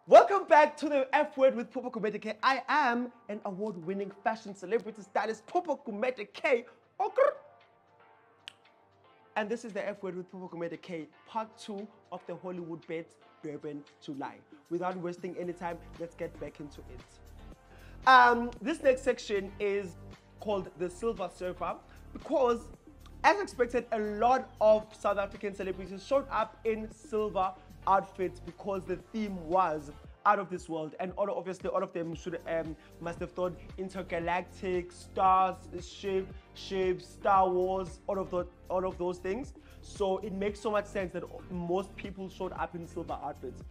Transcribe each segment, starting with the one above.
Welcome back to the F Word with Phupho Gumede K. I am an award-winning fashion celebrity stylist, Phupho Gumede K. And this is the F Word with Phupho Gumede K, part 2 of the Hollywood Bet Durban July. Without wasting any time, let's get back into it. This next section is called the Silver Surfer because, as expected, a lot of South African celebrities showed up in silver outfits because the theme was out of this world, and obviously all of them should must have thought intergalactic, stars, shapes, Star Wars, all of those things. So it makes so much sense that most people showed up in silver outfits.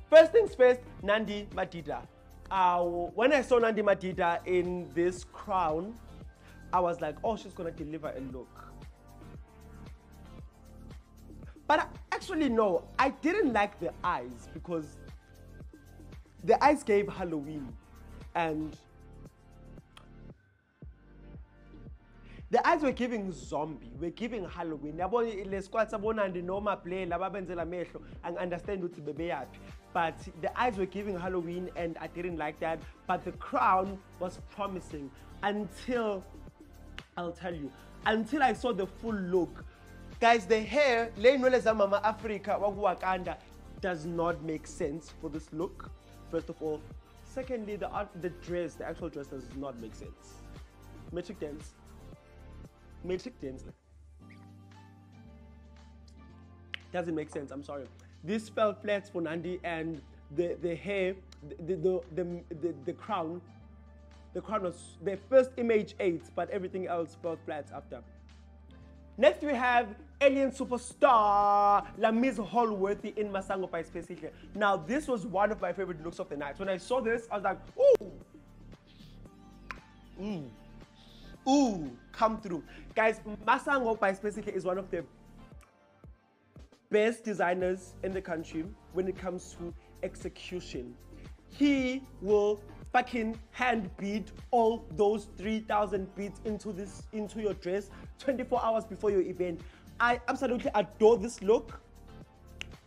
First things first, Nandi Madida. When I saw Nandi Madida in this crown, I was like, oh, she's gonna deliver a look. But actually, no, I didn't like the eyes because the eyes gave Halloween, and the eyes were giving zombie, were giving Halloween. I understand what the but the eyes were giving Halloween, and I didn't like that. But the crown was promising until, I'll tell you, until I saw the full look. Guys, the hair, Mama Africa, Wakanda, does not make sense for this look, first of all. Secondly, the dress, the actual dress does not make sense. Matrix dance. Doesn't make sense, I'm sorry. This fell flat for Nandi, and the hair, the crown was the first image 8, but everything else fell flat after. Next we have alien superstar Lamiz Holworthy in Masango by Space Hitler. Now this was one of my favorite looks of the night. When I saw this, I was like, ooh, come through. Guys, Masango by Space Hitler is one of the best designers in the country when it comes to execution. He will fucking hand bead all those 3,000 beads into your dress 24 hours before your event. I absolutely adore this look.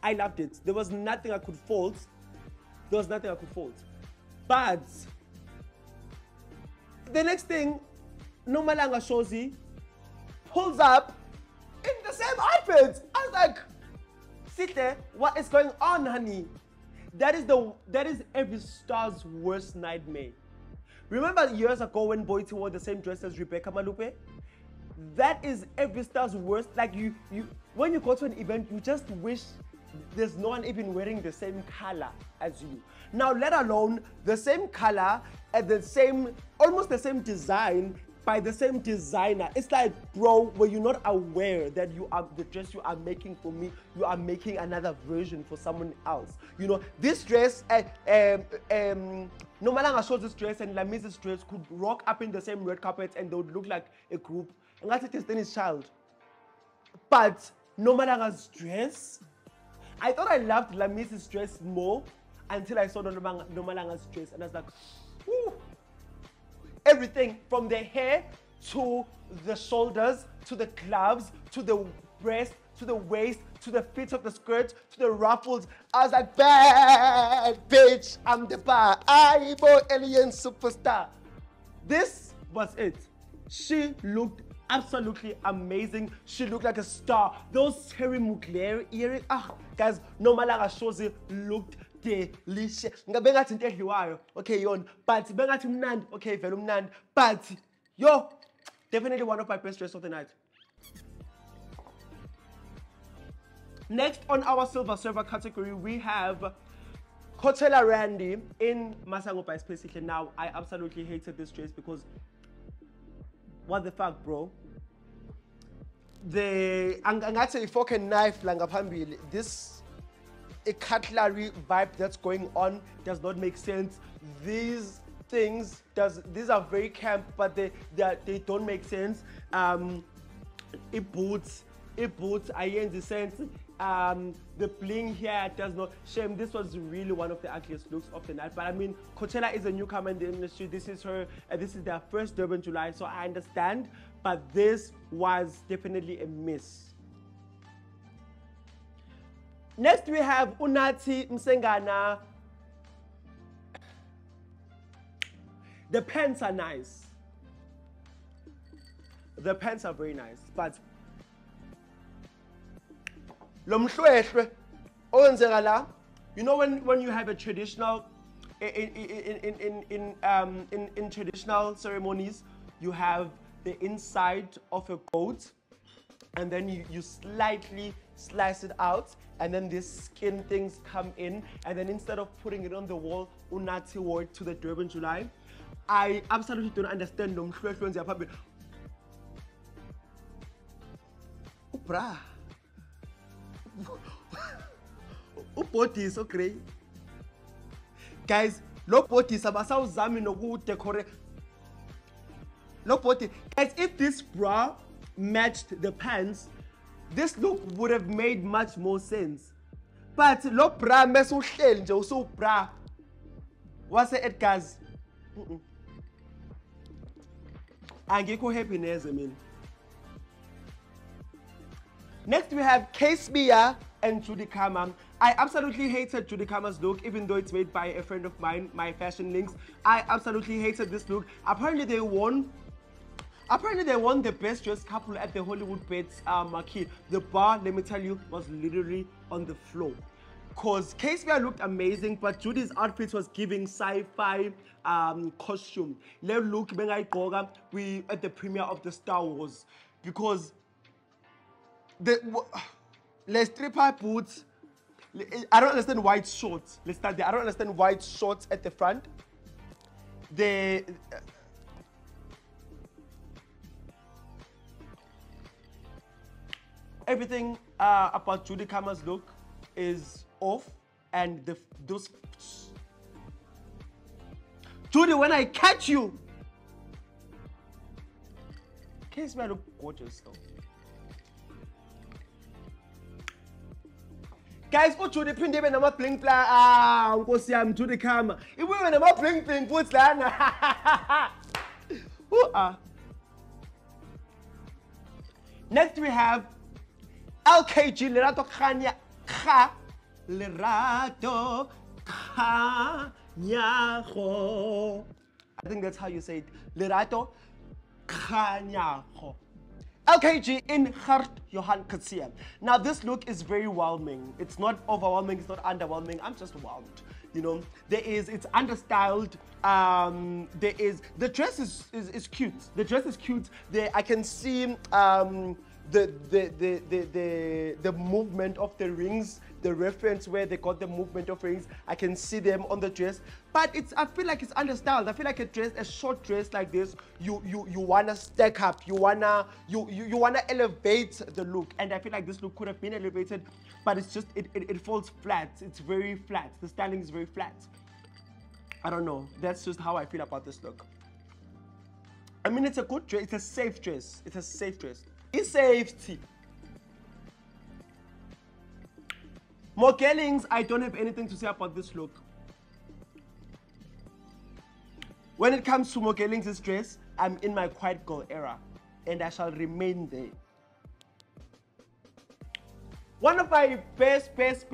I loved it. There was nothing I could fault. But the next thing, Nomalanga Shozi pulls up in the same outfit. I was like, sit there, what is going on, honey? That is every star's worst nightmare. Remember years ago when Boiti wore the same dress as Rebecca Malupe? That is every star's worst. Like when you go to an event, you just wish there's no one even wearing the same color as you. Now, let alone the same color and almost the same design by the same designer. It's like, bro, were you not aware that the dress you are making for me, you are making another version for someone else? You know, this dress, Nomalanga shows this dress and Lamiz's dress could rock up in the same red carpet and they would look like a group. And that's it, Destiny's Child. But Nomalanga's dress, I thought I loved Lamiz's dress more until I saw Nomalanga's dress, and I was like, whew. Everything from the hair to the shoulders, to the gloves, to the breast, to the waist, to the fit of the skirt, to the ruffles. I was like, bad bitch, I'm the bar. I boy alien superstar. This was it. She looked absolutely amazing. She looked like a star. Those Terry Mugler earrings, guys, Nomalanga Shozi looked delicious. Okay, yon, but bengathi mnandi, okay, vele mnandi, but yo, definitely one of my best dresses of the night. Next on our Silver Surfer category, we have Coachella Randy in Masango by Space Hitler. Now, I absolutely hated this dress because what the fuck, bro? Angathi fork and knife langapambili. This a cutlery vibe that's going on does not make sense. These things these are very camp, but they don't make sense. It boots I in the sense. The bling here does not shame. This was really one of the ugliest looks of the night. But I mean, Coachella is a newcomer in the industry. This is their first Durban July, so I understand. But this was definitely a miss. Next we have Unathi Msengana The pants are nice. The pants are very nice, but you know when you have a traditional in traditional ceremonies, you have the inside of a goat, and then you slightly slice it out, and then these skin things come in, and then instead of putting it on the wall, unati wore it to the Durban July. I absolutely don't understand them. Bra. Body is so great. Guys, look body is abasawuzami nokudecorate. Look body. Guys, if this bra matched the pants, this look would have made much more sense. But look bra mesuhleli nje usu bra. What's it guys? Angekho happiness, I mean. Next we have Casebia and Judy Kamm. I absolutely hated Judy Kamm's look, even though it's made by a friend of mine, my fashion links. I absolutely hated this look. Apparently they won the best dressed couple at the Hollywood Bets marquee. The bar, let me tell you, was literally on the floor. Cause Casebia looked amazing, but Judy's outfit was giving sci-fi costume. Let look we at the premiere of the Star Wars, because the stripper boots. I don't understand white shorts. Let's start there. I don't understand white shorts at the front. Everything about Judy Kamm's look is off, and those. Judy, when I catch you, Casey look gorgeous though. Guys, go Judy print even nama bling bling. Nkosi yami Judy Kamm. Ibuye nama bling bling futhi lana. Next we have LKG Lerato Khanya Kha Lerato Khanyago. I think that's how you say it. Lerato Khanyago. LKG in Hart Johan Katsiya. Now this look is very whelming. It's not overwhelming, it's not underwhelming. I'm just whelmed. You know, it's understyled. The dress is cute. The dress is cute. I can see the movement of the rings, the reference where they got the movement of rings. I can see them on the dress, but I feel like it's understyled. I feel like a short dress like this, you wanna stack up, you wanna elevate the look, and I feel like this look could have been elevated, but it's just it falls flat. It's very flat. The styling is very flat. I don't know. That's just how I feel about this look. I mean, it's a good dress. It's a safe dress. It's a safe dress. It's safety. Mogelings, I don't have anything to say about this look. When it comes to Mogelings' dress, I'm in my quiet girl era, and I shall remain there. One of my best dressed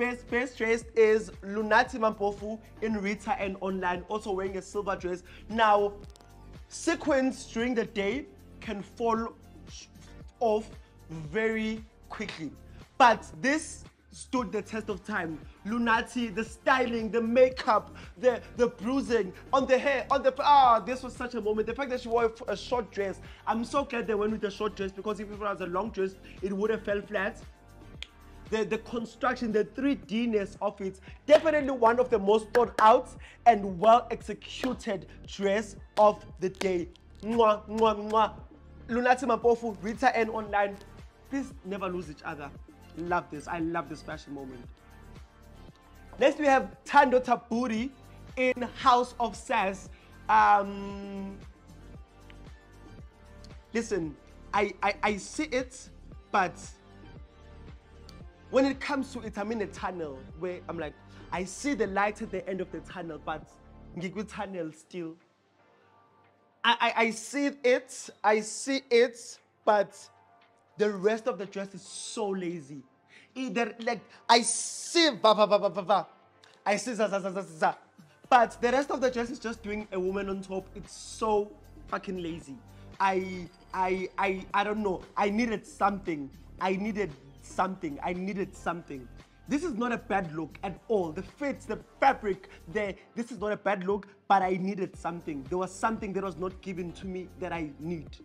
is Lunati Mampofu in Rita and online, also wearing a silver dress. Now, sequins during the day can fall off very quickly, but this stood the test of time. Lunati, the styling, the makeup, the bruising on the hair, this was such a moment. The fact that she wore a short dress, I'm so glad they went with a short dress, because if it was a long dress, it would have fell flat. The construction, the 3D-ness of it, definitely one of the most thought out and well executed dress of the day. Mwah, mwah, mwah. Lunati Mampofu, Rita and online, please never lose each other. Love this. I love this fashion moment. Next we have Tando Taburi in House of Sass. Listen, I see it, but when it comes to it, I'm in a tunnel where I'm like, I see the light at the end of the tunnel, but ngikwi tunnel still. I see it, but the rest of the dress is so lazy. Either like I see I see But the rest of the dress is just doing a woman on top. It's so fucking lazy. I don't know. I needed something. I needed something. This is not a bad look at all. The fits, the fabric, this is not a bad look, but I needed something. There was something that was not given to me that I need.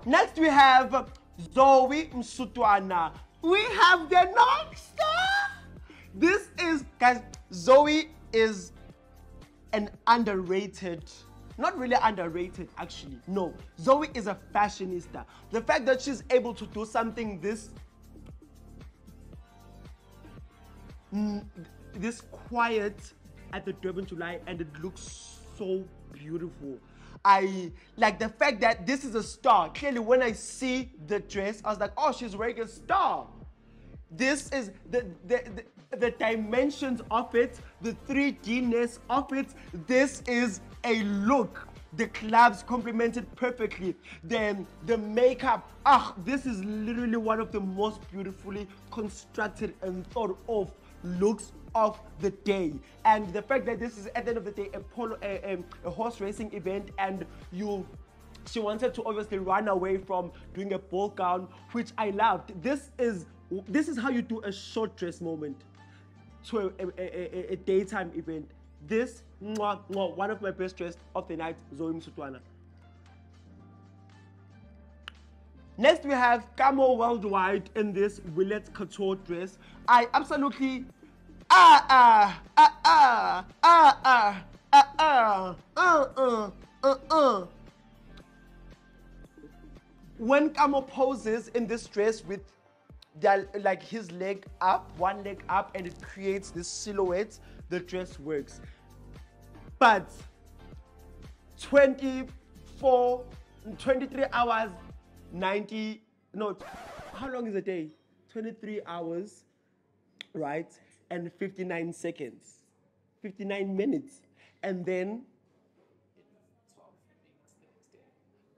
Next we have Zoe Msutwana. We have the North Star. This is, guys, Zoe is an underrated, not really underrated actually, no. Zoe is a fashionista. The fact that she's able to do something this quiet at the Durban July and it looks so beautiful. I like the fact that this is a star. Clearly when I see the dress, I was like, oh, she's wearing a star. This is the dimensions of it, the 3D-ness of it. This is a look. The clubs complemented perfectly. Then the makeup, this is literally one of the most beautifully constructed and thought of looks of the day. And the fact that this is at the end of the day a horse racing event, and she wanted to obviously run away from doing a ball gown, which I loved. This is how you do a short dress moment to a daytime event. This, one of my best dressed of the night, Zoe Msutwana. Next we have Camo Worldwide in this Willet Couture dress. I absolutely when Camo poses in this dress with like his leg up, one leg up, and it creates this silhouette, the dress works. But 23 hours, how long is a day? 23 hours, right? And 59 seconds, 59 minutes. And then,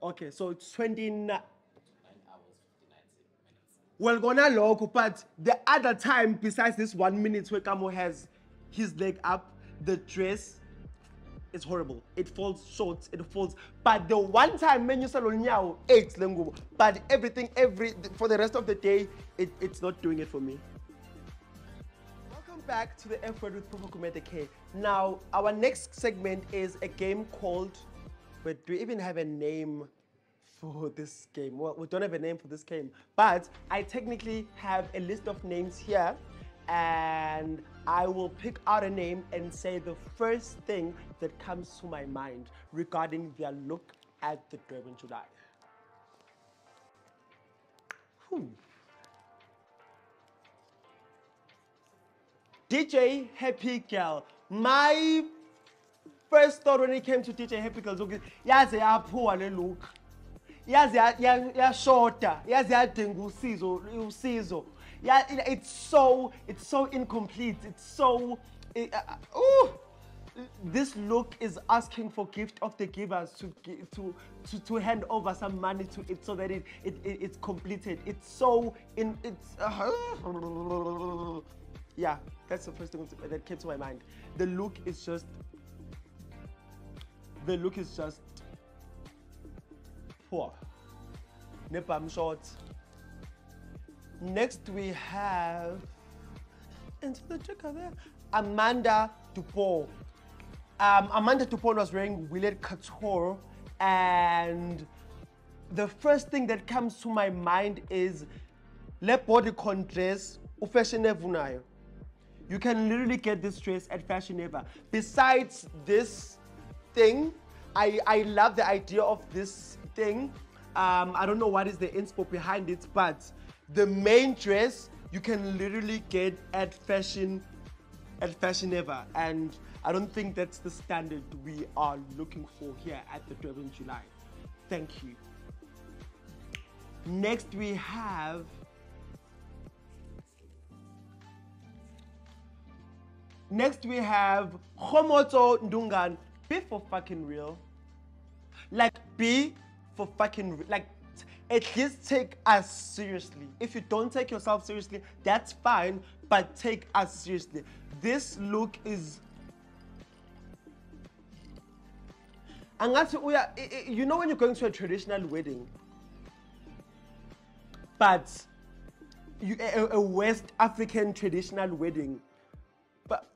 okay, so it's 29 hours, 59 minutes. Well, gonna look, but the other time besides this 1 minute where Camo has his leg up, the dress is horrible. It falls short, it falls. But the one time menu salon now, but everything, for the rest of the day, it's not doing it for me. Welcome back to the F Word with Phupho Gumede. Now, our next segment is a game called, but do we even have a name for this game? Well, we don't have a name for this game, but I technically have a list of names here, and I will pick out a name and say the first thing that comes to my mind regarding their look at the Durban July. DJ Happy Girl. My first thought when it came to DJ Happy Girl, yaze yaphuwa le look. Yaze ya shorter. Yaze yadinga usizo. Yeah, it's so incomplete. It's so this look is asking for gift of the givers to hand over some money to it so that it's completed. It's so yeah, that's the first thing that came to my mind. The look is just poor. Nepam short. Next we have into the checker there, Amanda Dupont. Amanda Dupont was wearing Willet Couture, and the first thing that comes to my mind is le bodycon dress ufashionable nayo. You can literally get this dress at Fashion Ever. Besides this thing, I love the idea of this thing. I don't know what is the inspo behind it, but the main dress you can literally get at Fashion Ever, and I don't think that's the standard we are looking for here at the Durban July. Thank you. Next we have Khomoto Ndungan. Be for fucking real. Like, be for fucking real. Like, at least take us seriously. If you don't take yourself seriously, that's fine, but take us seriously. this look is... You know when you're going to a traditional wedding, but a West African traditional wedding, but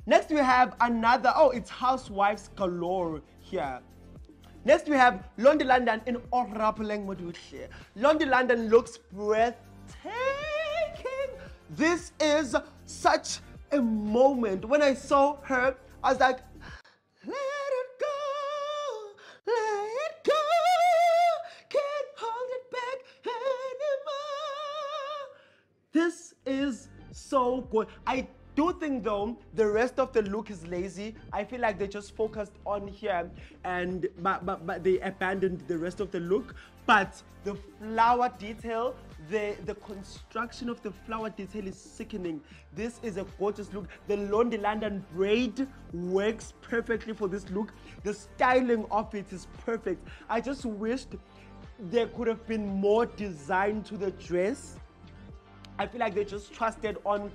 next we have another, it's housewives galore here. Next we have London London in Orapeleng Moduche. London London looks breathtaking. This is such a moment. When I saw her, I was like, let it go, let it go, can't hold it back anymore. This is so good. I do think though the rest of the look is lazy. I feel like they just focused on here and but they abandoned the rest of the look. But the flower detail, the construction of the flower detail is sickening. This is a gorgeous look. The Lonely London braid works perfectly for this look. The styling of it is perfect. I just wished there could have been more design to the dress. I feel like they just trusted on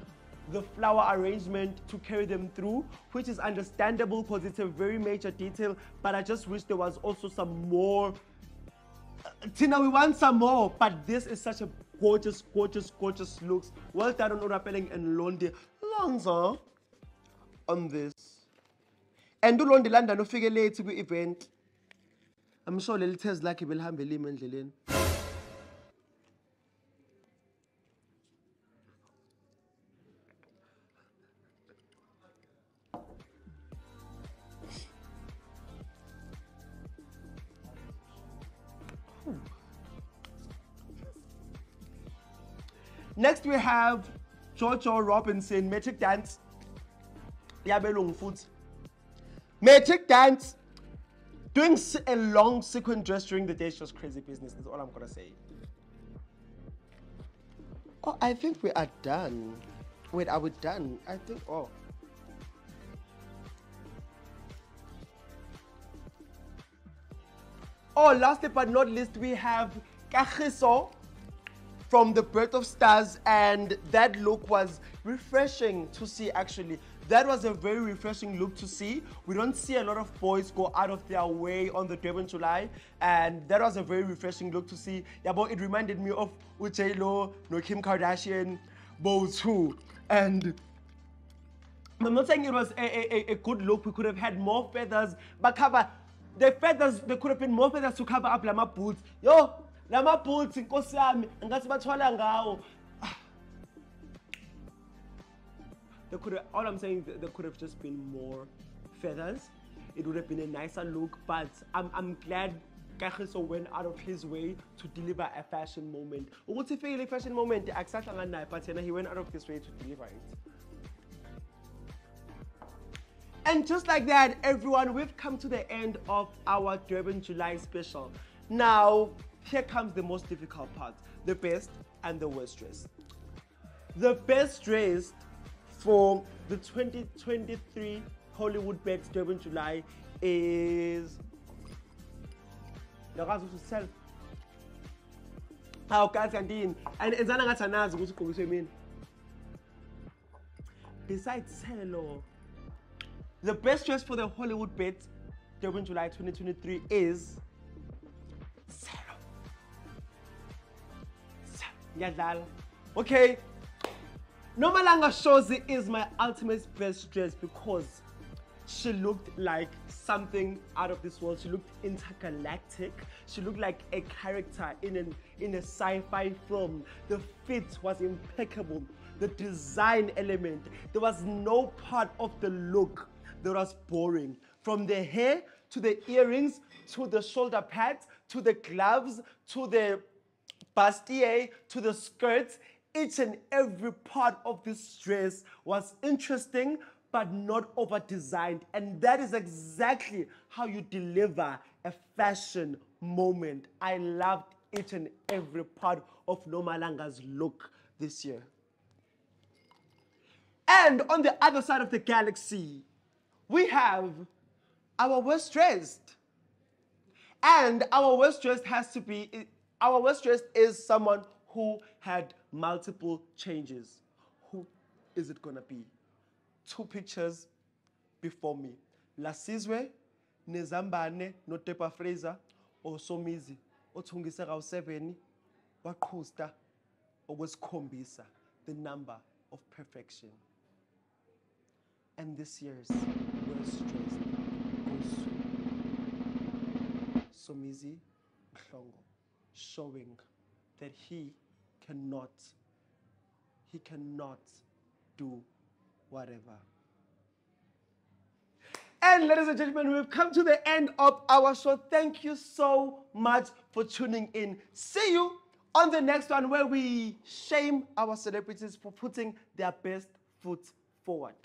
the flower arrangement to carry them through, which is understandable because it's a very major detail, but I just wish there was also some more. Tina, we want some more, but this is such a gorgeous, gorgeous, gorgeous looks. Well done on Orapeleng and Lonzo on this. And do Lonzo London no figure late to the event. I'm sure little test like will have a Next we have Soko Robinson, Magic Dance. Yabelung foot. Magic Dance. Doing a long sequin dress during the day is just crazy business. That's all I'm gonna say. Oh, I think we are done. Wait, are we done? I think, lastly but not least, we have Kagiso from the Birth of Stars, and that look was refreshing to see actually. That was a very refreshing look to see. We don't see a lot of boys go out of their way on the Durban July, and that was a very refreshing look to see. Yeah, but it reminded me of J-Lo, no Kim Kardashian, both too. And I'm not saying it was a good look. We could have had more feathers, but the feathers, there could have been more feathers to cover up Lama boots. Yo, Lama boots in Kosiami, and that's what all I'm saying, there could have just been more feathers. It would have been a nicer look, but I'm glad Kagiso went out of his way to deliver a fashion moment. What's a fashion moment? But he went out of his way to deliver it. And just like that, everyone, we've come to the end of our Durban July special. Now, here comes the most difficult part, the best and the worst dressed. The best dressed for the 2023 Hollywood Bags Durban July is besides hello. The best dress for the Hollywood Bags Durban July 2023 is okay. Nomalanga Shozi is my ultimate best dress because she looked like something out of this world. She looked intergalactic. She looked like a character in a sci-fi film. The fit was impeccable. The design element, there was no part of the look that was boring. From the hair to the earrings to the shoulder pads to the gloves to the bustier to the skirts, each and every part of this dress was interesting but not over-designed. And that is exactly how you deliver a fashion moment. I loved each and every part of Nomalanga's look this year. And on the other side of the galaxy, we have our worst dressed. And our worst dressed our worst dressed is someone who had multiple changes. Who is it gonna be? 2 pictures before me. Lasizwe, Nezambane, Notepa Fraser, or Somizi, Otungisa Rao 7, Wakusta, or was Kombisa, the number of perfection. And this year's worst dressed goes to Somizi Mhlongo, showing that he cannot do whatever. And ladies and gentlemen, we've come to the end of our show. Thank you so much for tuning in. See you on the next one where we shame our celebrities for putting their best foot forward.